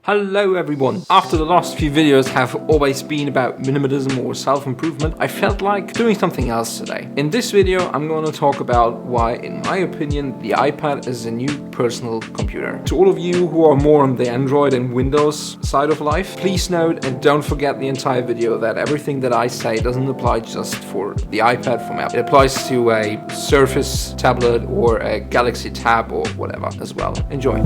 Hello everyone! After the last few videos have always been about minimalism or self-improvement, I felt like doing something else today. In this video, I'm going to talk about why, in my opinion, the iPad is a new personal computer. To all of you who are more on the Android and Windows side of life, please note and don't forget the entire video that everything that I say doesn't apply just for the iPad from Apple. It applies to a Surface tablet or a Galaxy Tab or whatever as well. Enjoy!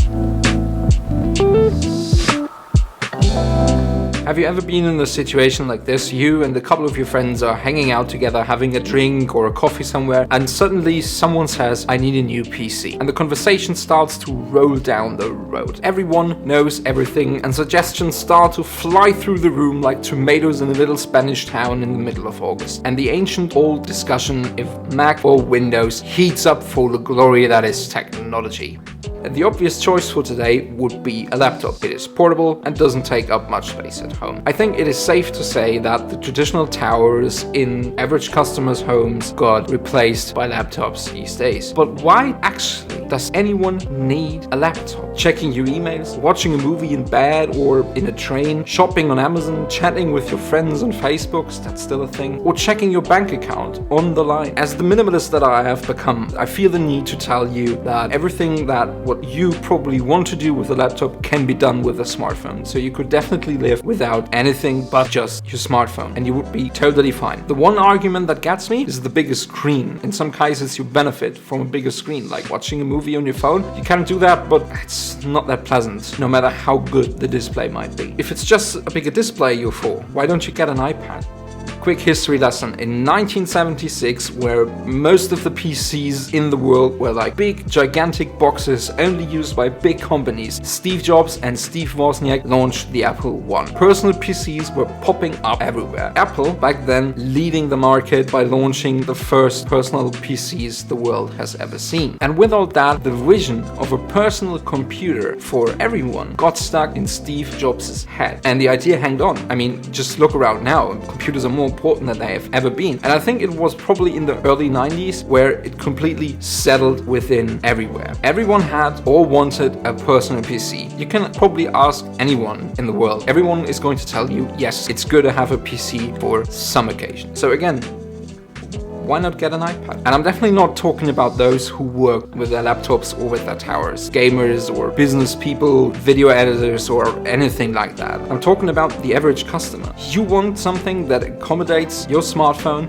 Have you ever been in a situation like this? You and a couple of your friends are hanging out together, having a drink or a coffee somewhere, and suddenly someone says, I need a new PC. And the conversation starts to roll down the road. Everyone knows everything, and suggestions start to fly through the room like tomatoes in a little Spanish town in the middle of August. And the ancient old discussion if Mac or Windows heats up for the glory that is technology. And the obvious choice for today would be a laptop. It is portable and doesn't take up much space at home. I think it is safe to say that the traditional towers in average customers' homes got replaced by laptops these days. But why actually does anyone need a laptop? Checking your emails, watching a movie in bed or in a train, shopping on Amazon, chatting with your friends on Facebook, is that still a thing? Or checking your bank account on the line. As the minimalist that I have become, I feel the need to tell you that everything that what you probably want to do with a laptop can be done with a smartphone. So you could definitely live without anything but just your smartphone and you would be totally fine. The one argument that gets me is the bigger screen. In some cases you benefit from a bigger screen, like watching a movie on your phone. You can do that, but it's not that pleasant, no matter how good the display might be. If it's just a bigger display you're for, why don't you get an iPad? Quick history lesson. In 1976, where most of the PCs in the world were like big, gigantic boxes only used by big companies, Steve Jobs and Steve Wozniak launched the Apple I. Personal PCs were popping up everywhere. Apple, back then, leading the market by launching the first personal PCs the world has ever seen. And with all that, the vision of a personal computer for everyone got stuck in Steve Jobs' head. And the idea hanged on. I mean, just look around now. Computers are more important than they have ever been. And I think it was probably in the early 90s where it completely settled within everywhere. Everyone had or wanted a personal PC. You can probably ask anyone in the world. Everyone is going to tell you, yes, it's good to have a PC for some occasion. So again, why not get an iPad? And I'm definitely not talking about those who work with their laptops or with their towers, gamers or business people, video editors or anything like that. I'm talking about the average customer. You want something that accommodates your smartphone?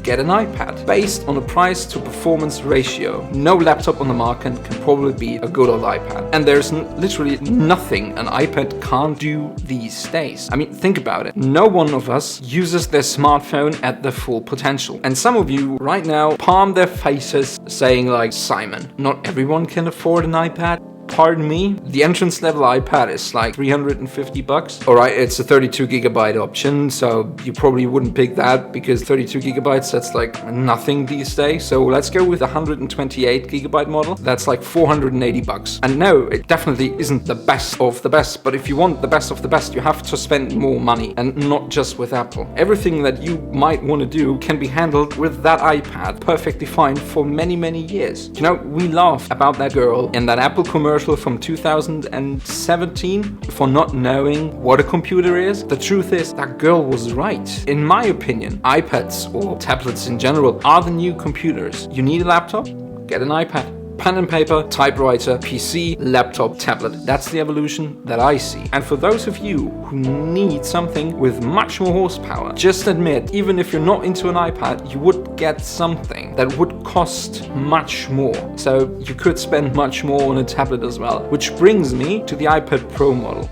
Get an iPad. Based on a price to performance ratio, no laptop on the market can probably beat a good old iPad. And there's literally nothing an iPad can't do these days. I mean, think about it. No one of us uses their smartphone at their full potential. And some of you right now palm their faces saying like, Simon, not everyone can afford an iPad. Pardon me, the entrance level iPad is like 350 bucks. Alright, it's a 32 gigabyte option, so you probably wouldn't pick that because 32 gigabytes, that's like nothing these days. So let's go with the 128 gigabyte model. That's like 480 bucks. And no, it definitely isn't the best of the best, but if you want the best of the best, you have to spend more money and not just with Apple. Everything that you might want to do can be handled with that iPad perfectly fine for many, many years. You know, we laugh about that girl in that Apple commercial from 2017 for not knowing what a computer is. The truth is, that girl was right. In my opinion, iPads or tablets in general are the new computers. You need a laptop? Get an iPad. Pen and paper, typewriter, PC, laptop, tablet. That's the evolution that I see. And for those of you who need something with much more horsepower, just admit, even if you're not into an iPad, you would get something that would cost much more. So you could spend much more on a tablet as well. Which brings me to the iPad Pro model.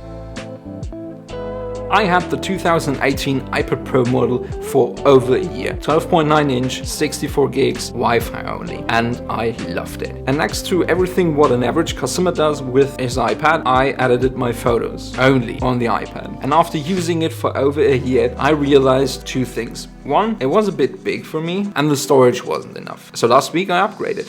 I had the 2018 iPad Pro model for over a year. 12.9 inch, 64 gigs, Wi-Fi only, and I loved it. And next to everything what an average customer does with his iPad, I edited my photos only on the iPad. And after using it for over a year, I realized two things. One, it was a bit big for me, and the storage wasn't enough. So last week I upgraded.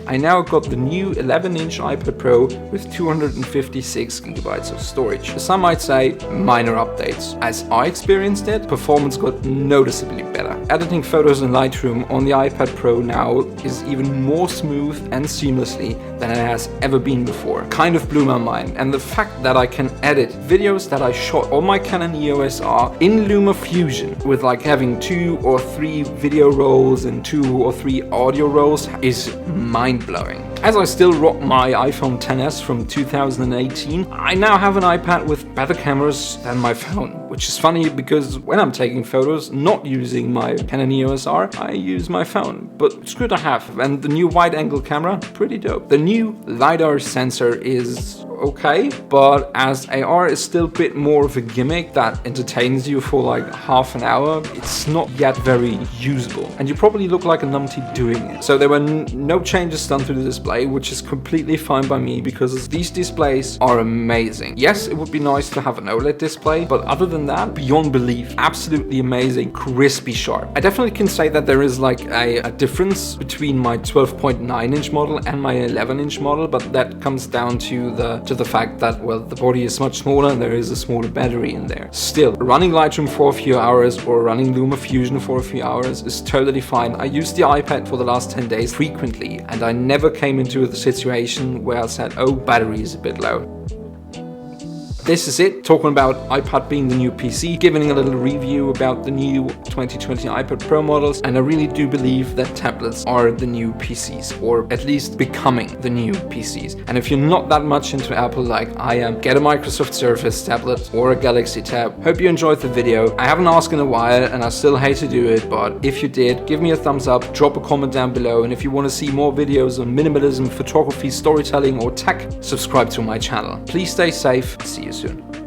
I now got the new 11-inch iPad Pro with 256 gigabytes of storage. Some might say minor updates. As I experienced it, performance got noticeably better. Editing photos in Lightroom on the iPad Pro now is even more smooth and seamlessly than it has ever been before. Kind of blew my mind, and the fact that I can edit videos that I shot on my Canon EOS R in LumaFusion with like having 2 or 3 video rolls and 2 or 3 audio rolls is mind-blowing. As I still rock my iPhone XS from 2018, I now have an iPad with better cameras than my phone, which is funny because when I'm taking photos not using my Canon EOS R, I use my phone, but it's good to have. And the new wide-angle camera, pretty dope. The new LiDAR sensor is okay, but as AR is still a bit more of a gimmick that entertains you for like half an hour, it's not yet very usable, and you probably look like a numpty doing it. So there were no changes done to the display, which is completely fine by me because these displays are amazing. Yes, it would be nice to have an OLED display, but other than that, beyond belief, absolutely amazing, crispy sharp. I definitely can say that there is like a difference between my 12.9-inch model and my 11-inch model, but that comes down to the fact that, well, the body is much smaller and there is a smaller battery in there. Still, running Lightroom for a few hours or running LumaFusion for a few hours is totally fine. I used the iPad for the last 10 days frequently, and I never came into the situation where I said, oh, battery is a bit low. This is it, talking about iPad being the new PC, giving a little review about the new 2020 iPad Pro models, and I really do believe that tablets are the new PCs, or at least becoming the new PCs. And if you're not that much into Apple like I am, get a Microsoft Surface tablet or a Galaxy Tab. Hope you enjoyed the video. I haven't asked in a while and I still hate to do it, but if you did, give me a thumbs up, drop a comment down below, and if you want to see more videos on minimalism, photography, storytelling or tech, subscribe to my channel. Please stay safe, see you soon.